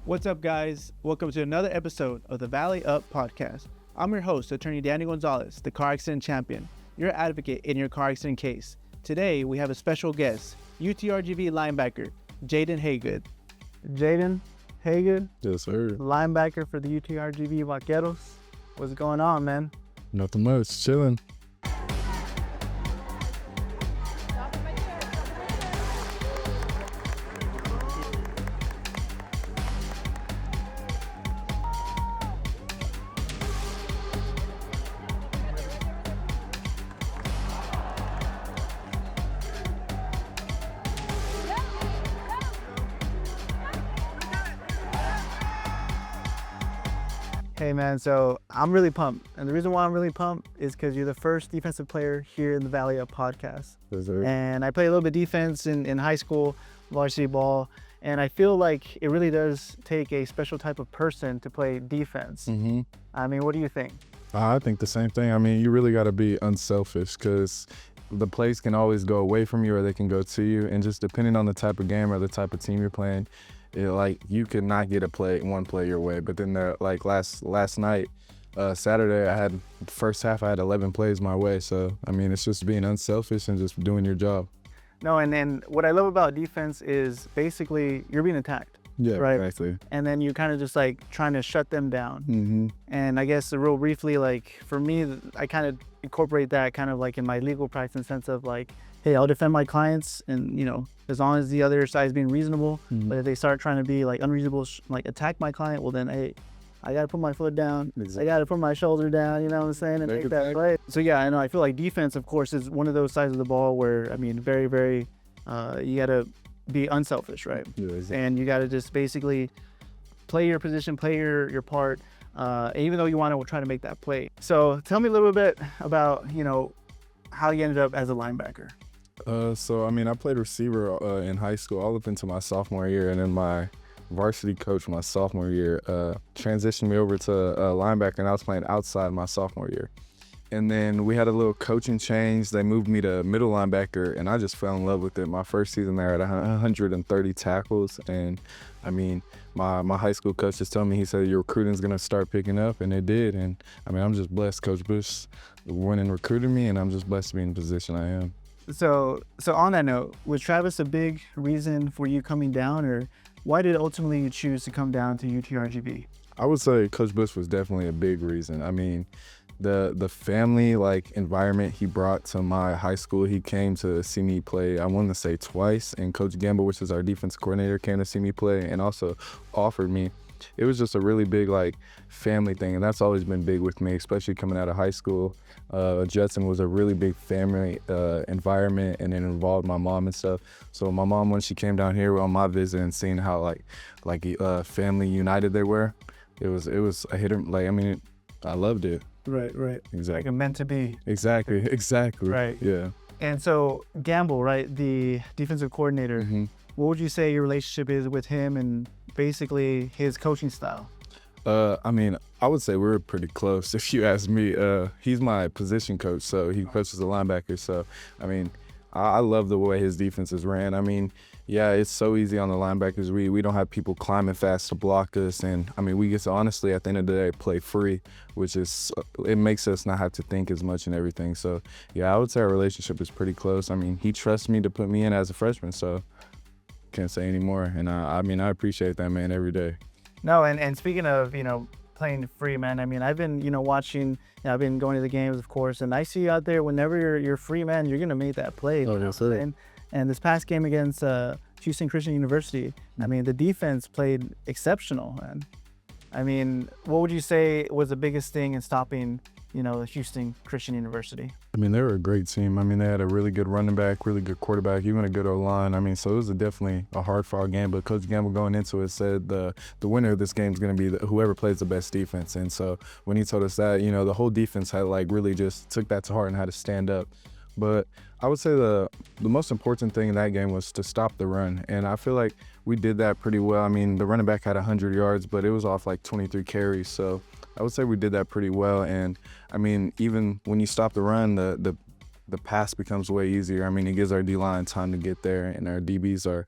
What's up, guys? Welcome to another episode of the Valley Up podcast. I'm your host, Attorney Danny Gonzalez, the car accident champion, your advocate in your car accident case. Today, we have a special guest, UTRGV linebacker, Jaiden Haygood. Jaiden Haygood? Yes, sir. Linebacker for the UTRGV Vaqueros. What's going on, man? Nothing much. Chilling. Hey man, so I'm really pumped. And the reason why I'm really pumped is because you're the first defensive player here in the Valley Up podcast. Yes, sir. And I played a little bit defense in high school, varsity ball. And I feel like it really does take a special type of person to play defense. Mm-hmm. I mean, what do you think? I think the same thing. I mean, you really got to be unselfish because the plays can always go away from you or they can go to you. And just depending on the type of game or the type of team you're playing, you could not get one play your way. But then last night, Saturday, I had first half, I had 11 plays my way. So, I mean, it's just being unselfish and just doing your job. No, and then what I love about defense is basically you're being attacked. Yeah, right? Exactly. And then you're kind of just like trying to shut them down. Mm-hmm. And I guess real briefly, like for me, I kind of incorporate that kind of like in my legal practice in the sense of like, hey, I'll defend my clients and, as long as the other side is being reasonable, but if they start trying to be like unreasonable, like attack my client, well then, hey, I got to put my foot down. Exactly. I got to put my shoulder down, you know what I'm saying? And make that play. So yeah, I know. I feel like defense, of course, is one of those sides of the ball where, I mean, very, very, you got to be unselfish, right? Yeah, exactly. And you got to just basically play your position, play your part, even though you want to try to make that play. So tell me a little bit about, how you ended up as a linebacker. I played receiver in high school all up into my sophomore year, and then my varsity coach my sophomore year transitioned me over to linebacker, and I was playing outside my sophomore year. And then we had a little coaching change. They moved me to middle linebacker, and I just fell in love with it. My first season there, I had 130 tackles, and I mean, my high school coach just told me, he said, your recruiting's gonna start picking up, and it did. And I mean, I'm just blessed. Coach Bush went and recruited me, and I'm just blessed to be in the position I am. So on that note, was Travis a big reason for you coming down, or why did ultimately you choose to come down to UTRGV? I would say Coach Bush was definitely a big reason. I mean, the family environment he brought to my high school. He came to see me play, I want to say twice, and Coach Gamble, which is our defense coordinator, came to see me play and also offered me. It was just a really big family thing, and that's always been big with me, especially coming out of high school. Judson was a really big family environment, and it involved my mom and stuff. So my mom, when she came down here on my visit and seeing how family united they were, it was a hit. I loved it. Right. Exactly. Like a meant to be. Exactly. Right. Yeah. And so Gamble, right, the defensive coordinator, Mm-hmm. What would you say your relationship is with him and basically his coaching style? I would say we're pretty close if you ask me. He's my position coach, so he coaches the linebacker. So, I love the way his defense is ran. Yeah, it's so easy on the linebackers. We don't have people climbing fast to block us. And, we get to honestly, at the end of the day, play free, which is, it makes us not have to think as much and everything. So, yeah, I would say our relationship is pretty close. He trusts me to put me in as a freshman, so can't say any more. And, I appreciate that, man, every day. No, and speaking of, playing free, man, I've been, watching, I've been going to the games, of course, and I see you out there whenever you're free, man, you're going to make that play. Oh, yes, sir. And this past game against Houston Christian University, the defense played exceptional, man. What would you say was the biggest thing in stopping, Houston Christian University? They were a great team. They had a really good running back, really good quarterback, even a good O-line. So it was definitely a hard-fought game, but Coach Gamble going into it said the winner of this game is going to be whoever plays the best defense. And so when he told us that, the whole defense had really just took that to heart and had to stand up. But I would say the most important thing in that game was to stop the run. And I feel like we did that pretty well. The running back had 100 yards, but it was off 23 carries. So I would say we did that pretty well. And even when you stop the run, the pass becomes way easier. It gives our D-line time to get there, and our DBs are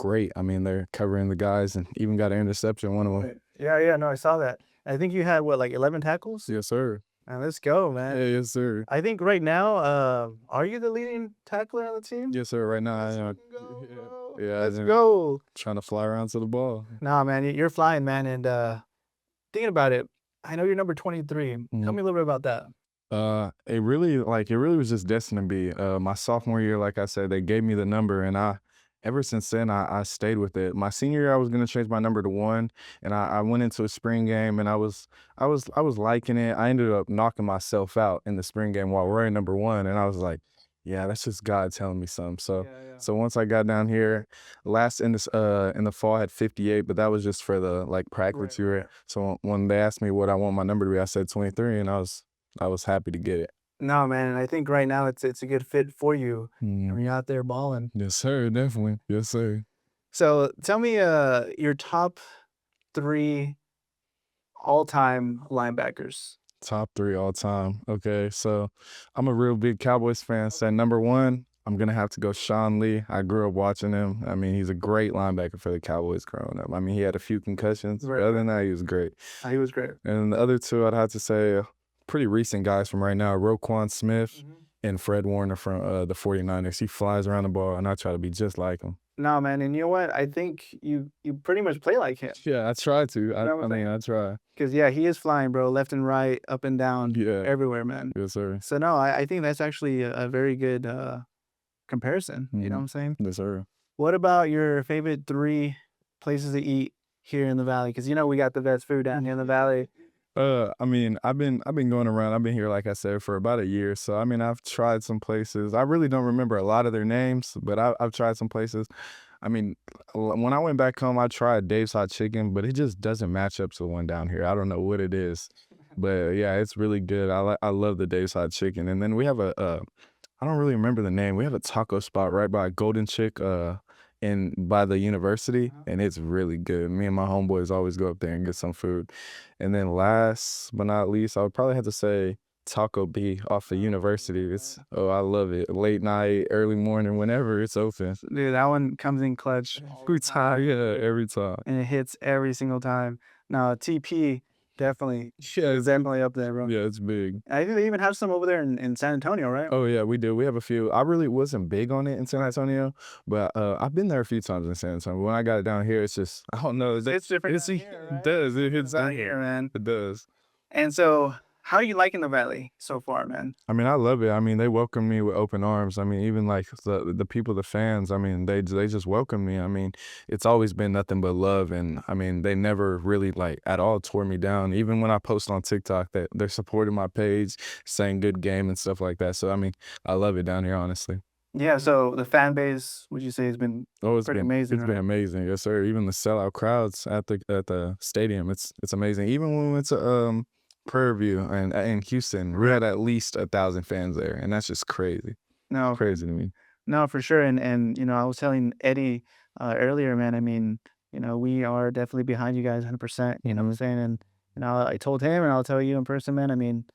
great. I mean, they're covering the guys and even got an interception, one of them. Right. Yeah, no, I saw that. I think you had what, like 11 tackles? Yes, sir. Man, let's go, man. Yeah, yes, sir. I think right now, are you the leading tackler on the team? Yes, sir. Right now, Let's I fucking go, yeah, bro. yeah, Let's I'm go. trying to fly around to the ball. Nah, man, you're flying, man. And thinking about it, I know you're number 23. Tell me a little bit about that. It really was just destined to be. My sophomore year, like I said, they gave me the number, and ever since then I stayed with it. My senior year, I was gonna change my number to 1, and I went into a spring game, and I was liking it. I ended up knocking myself out in the spring game while wearing number 1, and I was like, yeah, that's just God telling me something. So so once I got down here, in the fall I had 58, but that was just for the like practice year. So when they asked me what I want my number to be, I said 23, and I was happy to get it. No, man, and I think right now it's a good fit for you. When you're out there balling. Yes, sir. Definitely. Yes, sir. So tell me your top 3 all-time linebackers. Top 3 all time. Okay, so I'm a real big Cowboys fan. So number 1, I'm gonna have to go Sean Lee. I grew up watching him. I mean, he's a great linebacker for the Cowboys growing up. I mean, he had a few concussions, but other than that, he was great. He was great. And the other 2, I'd have to say, pretty recent guys from right now, Roquan Smith and Fred Warner from the 49ers. He flies around the ball, and I try to be just like him. No, man, and you know what? I think you pretty much play like him. Yeah, I try to. I what I'm mean, I try. Because, yeah, he is flying, bro, left and right, up and down, Yeah. everywhere, man. Yes, sir. So, no, I think that's actually a very good comparison. You know what I'm saying? Yes, sir. What about your favorite 3 places to eat here in the Valley? Because, you know, we got the best food down here in the Valley. I mean, I've been going around. I've been here, like I said, for about a year. So I mean, I've tried some places. I really don't remember a lot of their names, but I've tried some places. I mean, when I went back home, I tried Dave's Hot Chicken, but it just doesn't match up to the one down here. I don't know what it is, but yeah, it's really good. I love the Dave's Hot Chicken. And then we have I don't really remember the name. We have a taco spot right by Golden Chick, by the university, and it's really good. Me and my homeboys always go up there and get some food. And then last but not least, I would probably have to say Taco B off the university. I love it. Late night, early morning, whenever it's open. Dude, that one comes in clutch every time. Yeah, every time. And it hits every single time. Now, TP definitely Yeah, is definitely up there, bro. yeah, it's big. I think they even have some over there in San Antonio, right? Oh yeah, we do. We have a few. I really wasn't big on it in San Antonio, but I've been there a few times in San Antonio. When I got it down here, it's just I don't know. It's different. It down here, right? does. It hits Down down here, here. man. It does. And so, how are you liking the Valley so far, man? I mean, I love it. I mean, they welcome me with open arms. I mean, even like the people, the fans. I mean, they just welcome me. I mean, it's always been nothing but love, and I mean, they never really like at all tore me down. Even when I post on TikTok, that they're supporting my page, saying good game and stuff like that. So I mean, I love it down here, honestly. Yeah, so the fan base, would you say, has been It's pretty been amazing? It's been amazing, yes sir. Even the sellout crowds at the stadium, it's amazing. Even when we went to Prairie View and in Houston, we had at least 1,000 fans there, and that's just crazy. No, Crazy to me. no, for sure. And you know, I was telling Eddie earlier, man. I mean, you know, we are definitely behind you guys 100%. You know what I'm saying? And you know, I told him, and I'll tell you in person, man. I mean,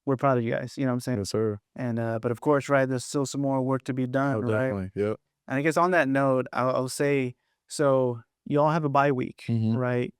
we're proud of you guys. You know what I'm saying? Yes sir. And but of course, right, there's still some more work to be done, Oh, right? definitely. Yep. And I guess on that note, I'll say, so you all have a bye week, right?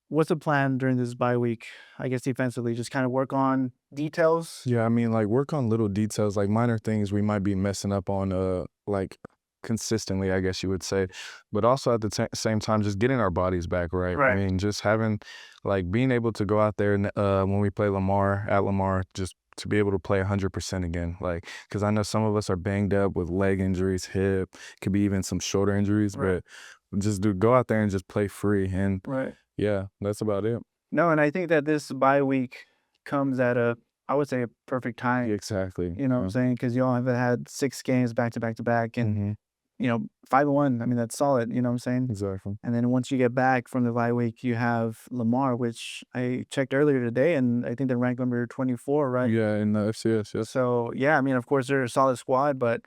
What's the plan during this bye week? I guess defensively, just kind of work on details. Yeah, I mean, like work on little details, like minor things we might be messing up on, like consistently, I guess you would say, but also at the same time, just getting our bodies back right. Right. I mean, just having, like, being able to go out there and when we play Lamar, just to be able to play 100% again, like, because I know some of us are banged up with leg injuries, hip, could be even some shoulder injuries, Right. but just go out there and just play free, and Right. yeah, that's about it. No, and I think that this bye week comes at I would say, a perfect time. Exactly. You know what I'm saying? Because y'all have had 6 games back to back to back, and Mm-hmm. you know, 5-1. I mean, that's solid. You know what I'm saying? Exactly. And then once you get back from the bye week, you have Lamar, which I checked earlier today, and I think they're ranked number 24, right? Yeah, in the FCS, yes. So yeah, I mean, of course, they're a solid squad, but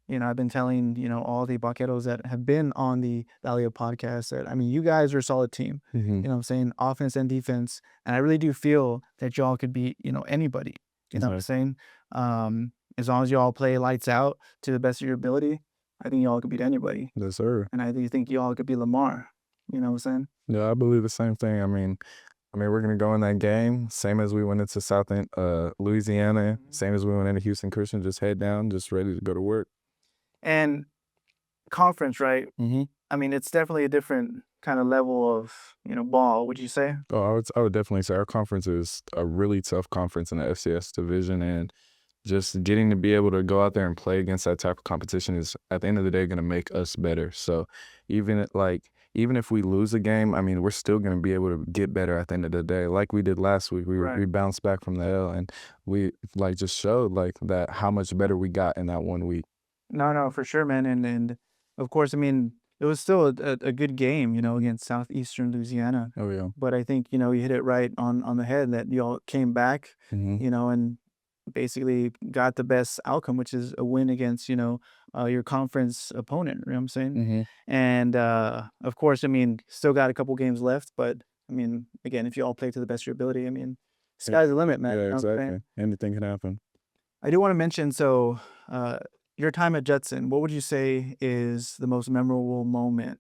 you know, I've been telling all the Vaqueros that have been on the Valley of podcast that I mean, you guys are a solid team. Mm-hmm. You know what I'm saying? Offense and defense, and I really do feel that y'all could beat anybody. You know what I'm saying? As long as y'all play lights out to the best of your ability, I think y'all could beat anybody. Yes, sir. And I do think y'all could beat Lamar. You know what I'm saying? Yeah, I believe the same thing. I mean, we're gonna go in that game same as we went into Louisiana, same as we went into Houston Christian. Just head down, just ready to go to work. And conference, right? Mm-hmm. I mean, it's definitely a different kind of level of, ball, would you say? Oh, I would definitely say our conference is a really tough conference in the FCS division, and just getting to be able to go out there and play against that type of competition is at the end of the day going to make us better. So even if we lose a game, I mean, we're still going to be able to get better at the end of the day. Like we did last week, we Right. bounced back from the L, and we just showed that how much better we got in that 1 week. No, for sure, man. And of course, I mean, it was still a good game, against Southeastern Louisiana. Oh yeah. But I think, you hit it right on the head that y'all came back, Mm-hmm. and basically got the best outcome, which is a win against, your conference opponent. You know what I'm saying? Mm-hmm. And of course, I mean, still got a couple games left, but I mean, again, if you all play to the best of your ability, I mean, sky's the limit, man. Yeah, You know what I'm exactly. saying? Anything can happen. I do want to mention, so your time at Judson, what would you say is the most memorable moment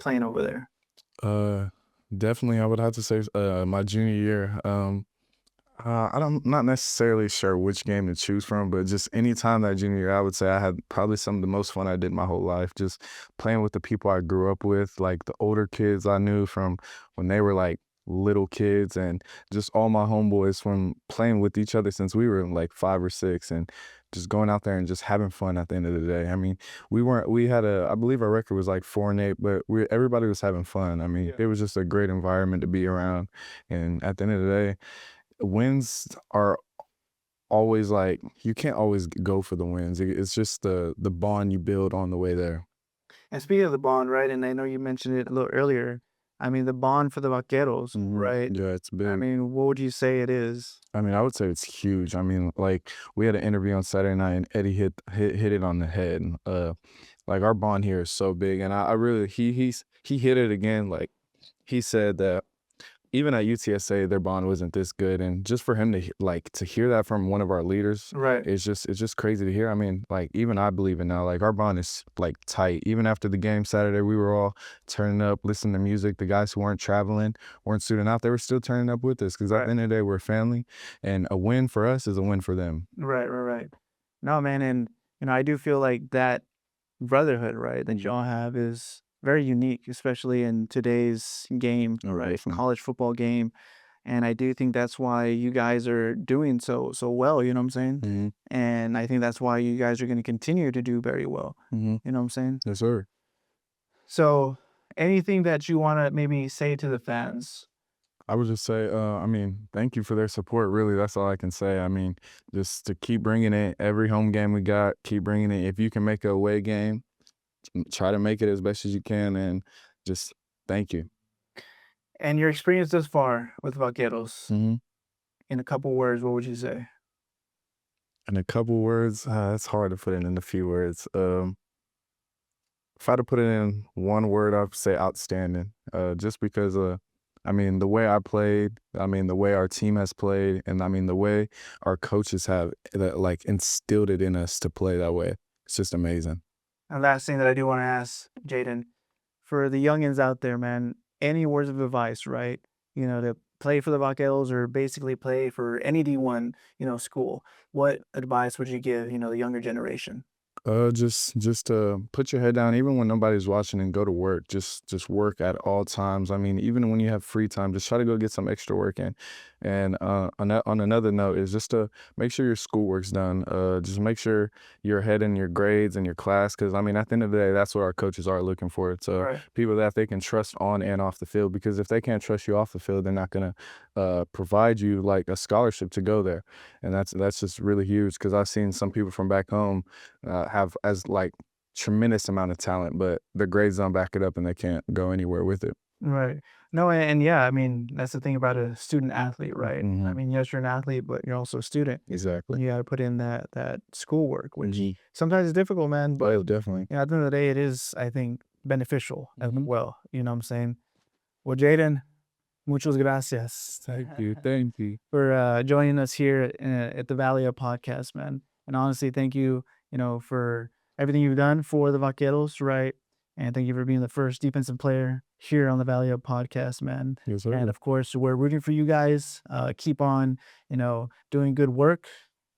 playing over there? Definitely, I would have to say my junior year. I'm not necessarily sure which game to choose from, but just any time that junior year, I would say I had probably some of the most fun I did my whole life. Just playing with the people I grew up with, like the older kids I knew from when they were like little kids, and just all my homeboys from playing with each other since we were like 5 or 6, and just going out there and just having fun at the end of the day. I mean, I believe our record was like 4-8, but everybody was having fun. I mean, it was just a great environment to be around. And at the end of the day, wins are always like, you can't always go for the wins. It's just the bond you build on the way there. And speaking of the bond, right, and I know you mentioned it a little earlier, I mean, the bond for the Vaqueros, right? Yeah, it's I big. mean, what would you say it is? I mean, I would say it's huge. I mean, like we had an interview on Saturday night, and Eddie hit it on the head. Like our bond here is so big, and I really he hit it again. Like he said that even at UTSA, their bond wasn't this good, and just for him to hear that from one of our leaders, Right. it's just crazy to hear. I mean, like even I believe it now. Like our bond is like tight. Even after the game Saturday, we were all turning up, listening to music. The guys who weren't traveling, weren't suiting out, they were still turning up with us because at Right. the end of the day, we're family, and a win for us is a win for them. Right. No, man, and I do feel like that brotherhood, right, that y'all have is very unique, especially in today's game, Oh, right, definitely. college football game. And I do think that's why you guys are doing so well, you know what I'm saying? Mm-hmm. And I think that's why you guys are going to continue to do very well. Mm-hmm. You know what I'm saying? Yes, sir. So, anything that you want to maybe say to the fans? I would just say, I mean, thank you for their support. Really, that's all I can say. I mean, just to keep bringing it every home game we got, keep bringing it. If you can make a away game, try to make it as best as you can, and just thank you. And your experience thus far with Vaqueros, Mm-hmm. in a couple words, what would you say? In a couple words, it's hard to put it in a few words. If I had to put it in one word, I'd say outstanding. Just because, I mean, the way I played, I mean, the way our team has played, and I mean, the way our coaches have like instilled it in us to play that way. It's just amazing. And last thing that I do want to ask, Jaiden, for the youngins out there, man, any words of advice, right? To play for the Vaqueros or basically play for any D1, school. What advice would you give, the younger generation? Just put your head down, even when nobody's watching, and go to work. Just work at all times. I mean, even when you have free time, just try to go get some extra work in. And on another note, is just to make sure your schoolwork's done. Just make sure you're ahead in your grades and your class, because I mean, at the end of the day, that's what our coaches are looking for. It's Right. people that they can trust on and off the field. Because if they can't trust you off the field, they're not gonna provide you like a scholarship to go there. And that's just really huge, because I've seen some people from back home have as like tremendous amount of talent, but the grades don't back it up, and they can't go anywhere with it. Right. No, and yeah, I mean, that's the thing about a student athlete, right? I Mhm. mean, yes, you're an athlete, but you're also a student. Exactly. You got to put in that schoolwork, which Mhm. sometimes is difficult, man. But Oh, definitely. at the end of the day, it is, I think, beneficial as Mhm. well. You know what I'm saying? Well, Jaiden, muchas gracias Thank you. Thank you. for joining us here at the Valley Up podcast, man. And honestly, thank you, for everything you've done for the Vaqueros, right? And thank you for being the first defensive player here on the Valley Up podcast, man. Yes, sir. And of course, we're rooting for you guys. Keep on, doing good work.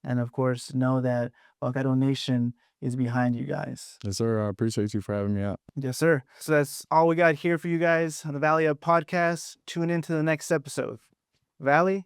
And of course, know that Vaquero Nation is behind you guys. Yes, sir. I appreciate you for having me out. Yes, sir. So that's all we got here for you guys on the Valley Up podcast. Tune into the next episode. Valley,